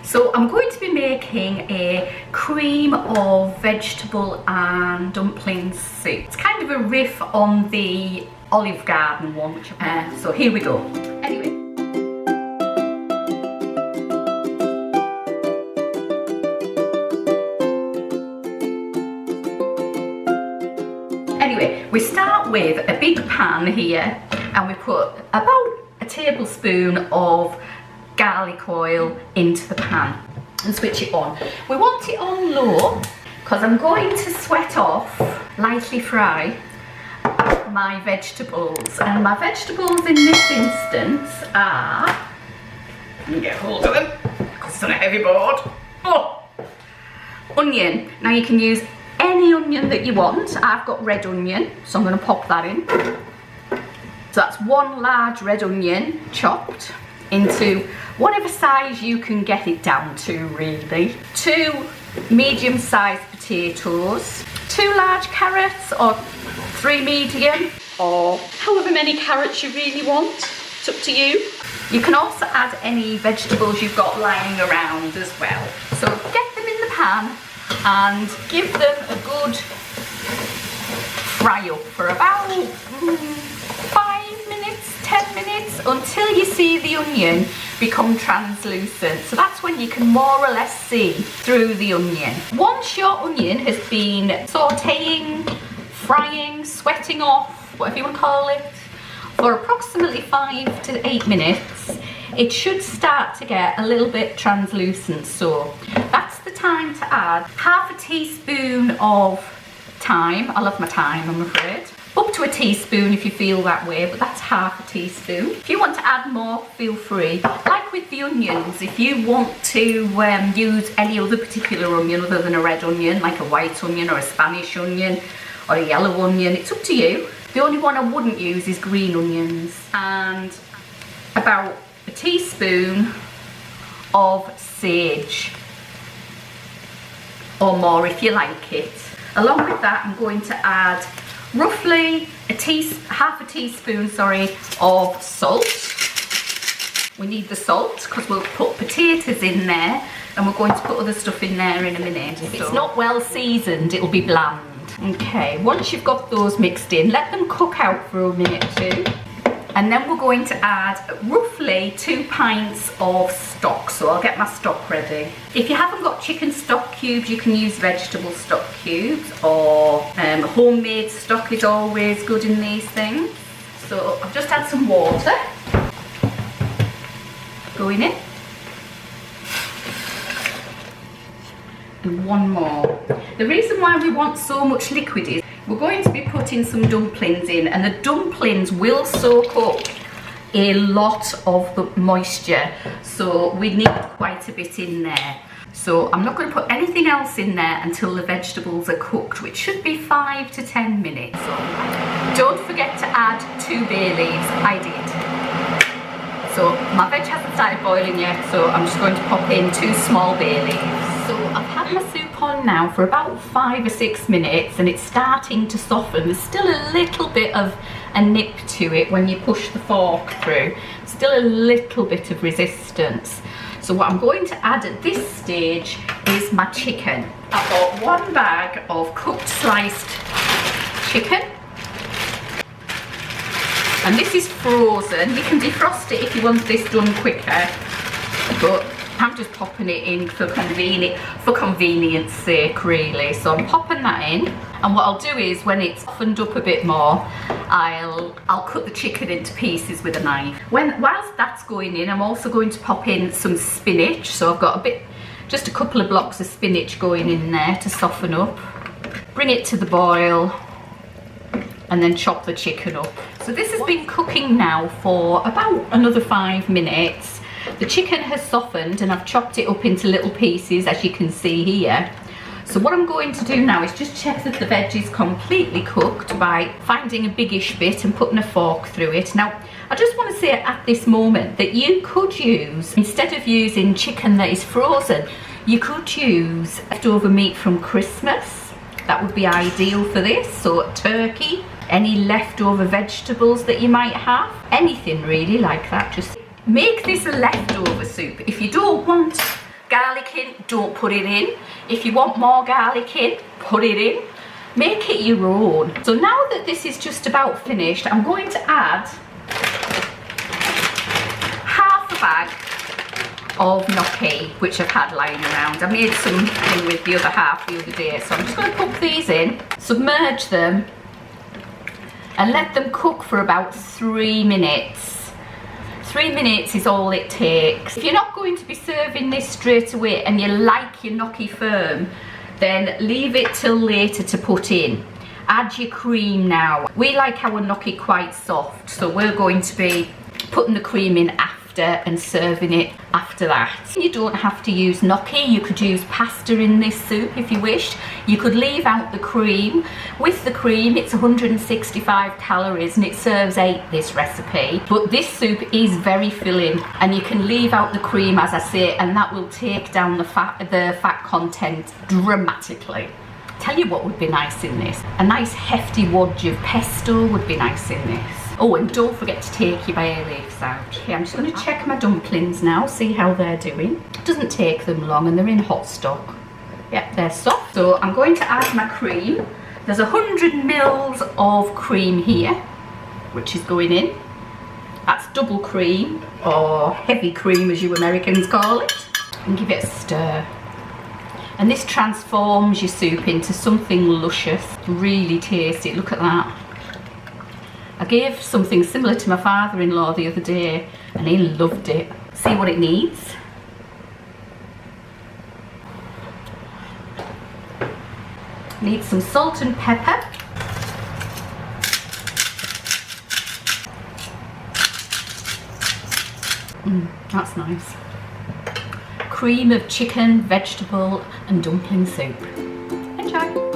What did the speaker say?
So I'm going to be making a cream of vegetable and dumpling soup. It's kind of a riff on the Olive Garden one, which so here we go. Anyway, we start with a big pan here and we put about a tablespoon of garlic oil into the pan and switch it on. We want it on low because I'm going to sweat off, lightly fry my vegetables, and my vegetables in this instance are, let me get hold of them because it's on a heavy board. Oh, onion. Now you can use any onion that you want. I've got red onion, so I'm going to pop that in. So that's one large red onion chopped into whatever size you can get it down to, really. 2 medium-sized potatoes, 2 large carrots or 3 medium, or however many carrots you really want. It's up to you. You can also add any vegetables you've got lying around as well. So get them in the pan and give them a good fry up for about 5 minutes, 10 minutes, until you see the onion become translucent. So that's when you can more or less see through the onion. Once your onion has been sauteing, frying, sweating off, whatever you want to call it, for approximately 5 to 8 minutes, it should start to get a little bit translucent. So that's the time to add half a teaspoon of thyme. I love my thyme, I'm afraid. Up to a teaspoon if you feel that way, but that's half a teaspoon. If you want to add more, feel free. Like with the onions, if you want to use any other particular onion other than a red onion, like a white onion or a Spanish onion or a yellow onion, it's up to you. The only one I wouldn't use is green onions. And about a teaspoon of sage, or more if you like it. Along with that, I'm going to add roughly half a teaspoon of salt. We need the salt because we'll put potatoes in there and we're going to put other stuff in there in a minute. If it's not well seasoned, it'll be bland. Okay, once you've got those mixed in, let them cook out for a minute or two. And then we're going to add roughly 2 pints of stock. So I'll get my stock ready. If you haven't got chicken stock cubes, you can use vegetable stock cubes, or homemade stock is always good in these things. So I've just had some water going in. And one more. The reason why we want so much liquid is we're going to be putting some dumplings in, and the dumplings will soak up a lot of the moisture, so we need quite a bit in there. So I'm not going to put anything else in there until the vegetables are cooked, which should be 5 to 10 minutes. So don't forget to add 2 bay leaves. I did. So my veg hasn't started boiling yet, so I'm just going to pop in 2 small bay leaves. So I've had my soup on now for about 5 or 6 minutes and it's starting to soften. There's still a little bit of a nip to it when you push the fork through. Still a little bit of resistance. So what I'm going to add at this stage is my chicken. I've got 1 bag of cooked sliced chicken. And this is frozen. You can defrost it if you want this done quicker, but I'm just popping it in for convenience sake, really. So I'm popping that in, and what I'll do is when it's softened up a bit more, I'll cut the chicken into pieces with a knife. Whilst that's going in, I'm also going to pop in some spinach. So I've got just a couple of blocks of spinach going in there to soften up. Bring it to the boil, and then chop the chicken up. So this has been cooking now for about another 5 minutes. The chicken has softened and I've chopped it up into little pieces, as you can see here. So what I'm going to do now is just check that the veg is completely cooked by finding a biggish bit and putting a fork through it. Now, I just want to say at this moment that you could use, instead of using chicken that is frozen, you could use leftover meat from Christmas. That would be ideal for this. So turkey, any leftover vegetables that you might have, anything really like that. Just make this a leftover soup. If you don't want garlic don't put it in. If you want more garlic in, put it in. Make it your own. So now that this is just about finished, I'm going to add half a bag of gnocchi, which I've had lying around. I made something with the other half the other day, so I'm just going to put these in, submerge them, and let them cook for about 3 minutes. 3 minutes is all it takes. If you're not going to be serving this straight away and you like your gnocchi firm, then leave it till later to put in. Add your cream now. We like our gnocchi quite soft, so we're going to be putting the cream in after and serving it after that. You don't have to use gnocchi, you could use pasta in this soup if you wished. You could leave out the cream. With the cream, it's 165 calories and it serves 8 this recipe. But this soup is very filling, and you can leave out the cream, as I say, and that will take down the fat content dramatically. Tell you what would be nice in this. A nice hefty wadge of pesto would be nice in this. Oh, and don't forget to take your bay leaves out. Okay, I'm just going to check my dumplings now, see how they're doing. It doesn't take them long and they're in hot stock. Yep, they're soft. So I'm going to add my cream. There's 100 mils of cream here, which is going in. That's double cream, or heavy cream as you Americans call it. And give it a stir. And this transforms your soup into something luscious, really tasty. Look at that. I gave something similar to my father-in-law the other day and he loved it. See what it needs. Needs some salt and pepper. That's nice. Cream of chicken, vegetable and dumpling soup. Enjoy.